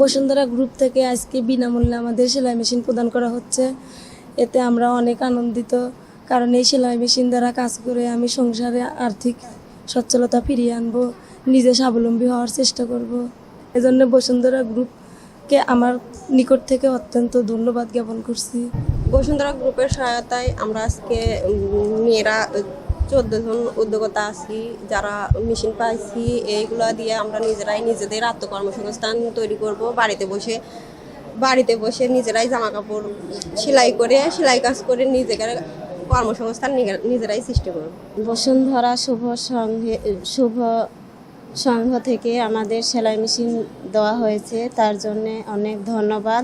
Bashundhara group থেকে আজকে বিনামূল্যে আমাদের সেলাই মেশিন প্রদান করা হচ্ছে। এতে আমরা অনেক আনন্দিত, কারণ এই সেলাই মেশিন দ্বারা কাজ করে আমি সংসারে আর্থিক সচ্ছলতা ফিরিয়ে আনবো, নিজে স্বাবলম্বী হওয়ার চেষ্টা করব। এজন্য বসুন্ধরা গ্রুপকে আমার নিকট থেকে অত্যন্ত ধন্যবাদ জ্ঞাপন করছি। বসুন্ধরা গ্রুপের সহায়তায় আমরা আজকে মেয়েরা 14 জন উদ্যোক্তা আছি, যারা মেশিন পাইছি। এইগুলো দিয়ে আমরা নিজেরাই নিজেদের আত্মকর্মসংস্থান তৈরি করব। বাড়িতে বসে নিজেরাই জামা কাপড় সেলাই কাজ করে নিজেদের কর্মসংস্থান নিজেরাই সৃষ্টি করব। বসুন্ধরা শুভ সংঘ থেকে আমাদের সেলাই মেশিন দেওয়া হয়েছে, তার জন্যে অনেক ধন্যবাদ।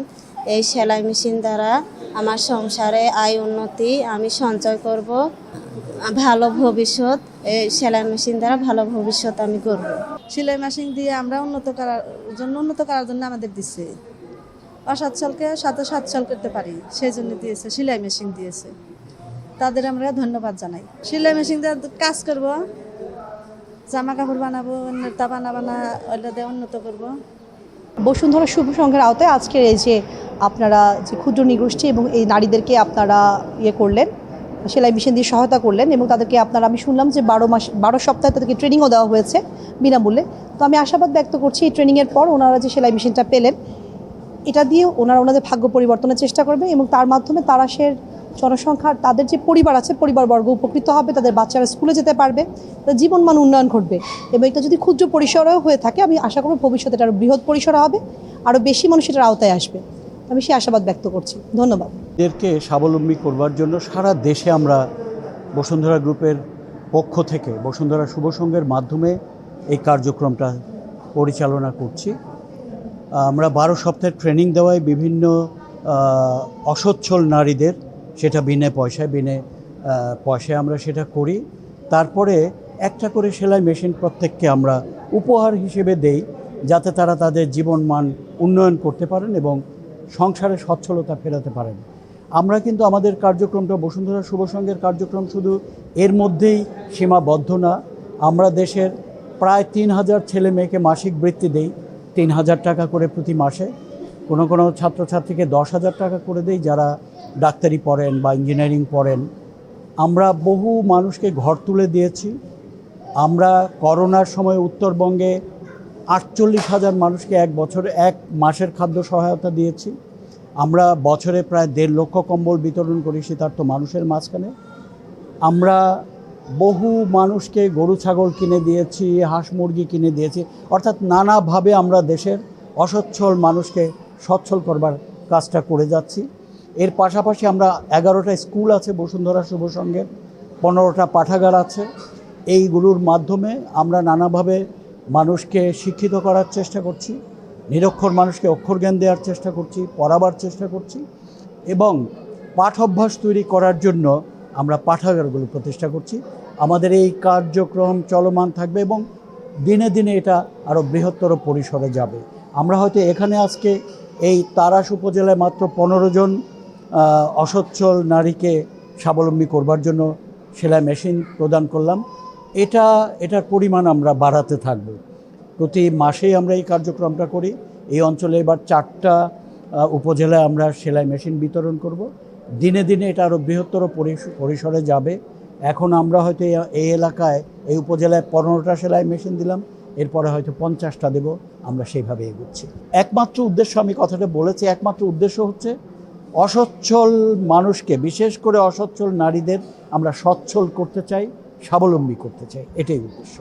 এই সেলাই মেশিন দ্বারা আমার সংসারে আয় উন্নতি, আমি সঞ্চয় করব, ভালো ভবিষ্যৎ, এই সেলাই মেশিন দ্বারা ভালো ভবিষ্যৎ আমি করব। সেলাই মেশিন দিয়ে আমরা উন্নত করার জন্য আমাদের দিচ্ছে, অসচ্ছলকে সচ্ছল করতে পারি, সেই জন্য দিয়েছে, সেলাই মেশিন দিয়েছে। তাদের আমরা ধন্যবাদ জানাই। সেলাই মেশিন দিয়ে কাজ করব, জামা কাপড় বানাবো, নেতা বানাবানা ওইটা দিয়ে উন্নত করবো। বসুন্ধরা শুভ সংঘের আওতায় আজকের এই যে আপনারা যে ক্ষুদ্র নিগোষ্ঠী এবং এই নারীদেরকে আপনারা করলেন, সেলাই মেশিন দিয়ে সহায়তা করলেন, এবং তাদেরকে আপনারা, আমি শুনলাম যে 12 সপ্তাহে তাদেরকে ট্রেনিংও দেওয়া হয়েছে বিনামূল্যে। তো আমি আশাবাদ ব্যক্ত করছি এই ট্রেনিংয়ের পর ওনারা যে সেলাই মেশিনটা পেলেন, এটা দিয়ে ওনাদের ভাগ্য পরিবর্তনের চেষ্টা করবে, এবং তার মাধ্যমে তারাশের জনসংখ্যার তাদের যে পরিবার আছে, পরিবারবর্গ উপকৃত হবে, তাদের বাচ্চারা স্কুলে যেতে পারবে, তাদের জীবনমান উন্নয়ন ঘটবে। এবং এটা যদি ক্ষুদ্র পরিসরেও হয়ে থাকে, আমি আশা করব ভবিষ্যতে এটা আরও বৃহৎ পরিসরে হবে, আরও বেশি মানুষ এটার আওতায় আসবে। আমি সেই আশাবাদ ব্যক্ত করছি। ধন্যবাদ। এদেরকে স্বাবলম্বী করবার জন্য সারা দেশে আমরা বসুন্ধরা গ্রুপের পক্ষ থেকে বসুন্ধরা শুভ সংঘের মাধ্যমে এই কার্যক্রমটা পরিচালনা করছি। আমরা 12 সপ্তাহের ট্রেনিং দেওয়ায় বিভিন্ন অসচ্ছল নারীদের, সেটা বিনা পয়সায় আমরা সেটা করি। তারপরে একটা করে সেলাই মেশিন প্রত্যেককে আমরা উপহার হিসেবে দেই, যাতে তারা তাদের জীবনমান উন্নয়ন করতে পারেন এবং সংসারে সচ্ছলতা ফেরাতে পারেন। আমরা কিন্তু আমাদের কার্যক্রমটা, বসুন্ধরা শুভ সংঘের কার্যক্রম শুধু এর মধ্যেই সীমাবদ্ধ না। আমরা দেশের প্রায় 3000 ছেলে মেয়েকে মাসিক বৃত্তি দেই, 3000 টাকা করে প্রতি মাসে। কোনো ছাত্রছাত্রীকে 10,000 টাকা করে দেই যারা ডাক্তারি পড়েন বা ইঞ্জিনিয়ারিং পড়েন। আমরা বহু মানুষকে ঘর তুলে দিয়েছি। আমরা করোনার সময় উত্তরবঙ্গে 48,000 মানুষকে এক মাসের খাদ্য সহায়তা দিয়েছি। আমরা বছরে প্রায় 1.5 লক্ষ কম্বল বিতরণ করি শীতার্ত মানুষের মাঝখানে। আমরা বহু মানুষকে গরু ছাগল কিনে দিয়েছি, হাঁস মুরগি কিনে দিয়েছি। অর্থাৎ নানাভাবে আমরা দেশের অসচ্ছল মানুষকে সচ্ছল করবার কাজটা করে যাচ্ছি। এর পাশাপাশি আমরা 11টা স্কুল আছে বসুন্ধরা শুভ সংঘের, 15টা পাঠাগার আছে। এইগুলোর মাধ্যমে আমরা নানাভাবে মানুষকে শিক্ষিত করার চেষ্টা করছি, নিরক্ষর মানুষকে অক্ষর জ্ঞান দেওয়ার চেষ্টা করছি, পড়াবার চেষ্টা করছি, এবং পাঠ অভ্যাস তৈরি করার জন্য আমরা পাঠাগারগুলো প্রতিষ্ঠা করছি। আমাদের এই কার্যক্রম চলমান থাকবে এবং দিনে দিনে এটা আরও বৃহত্তর পরিসরে যাবে। আমরা হয়তো এখানে আজকে এই তারাশ উপজেলায় মাত্র 15 জন অসচ্ছল নারীকে স্বাবলম্বী করবার জন্য সেলাই মেশিন প্রদান করলাম। এটার পরিমাণ আমরা বাড়াতে থাকব। প্রতি মাসেই আমরা এই কার্যক্রমটা করি। এই অঞ্চলে এবার 4টা উপজেলায় আমরা সেলাই মেশিন বিতরণ করব। দিনে দিনে এটা আরও বৃহত্তর পরিসরে যাবে। এখন আমরা হয়তো এই এলাকায়, এই উপজেলায় 15টা সেলাই মেশিন দিলাম, এরপরে হয়তো 50টা দেব। আমরা সেইভাবে এগোচ্ছি। একমাত্র উদ্দেশ্য, আমি কথাটা বলেছি, একমাত্র উদ্দেশ্য হচ্ছে অসচ্ছল মানুষকে, বিশেষ করে অসচ্ছল নারীদের আমরা সচ্ছল করতে চাই, স্বাবলম্বী করতে চাই। এটাই উদ্দেশ্য।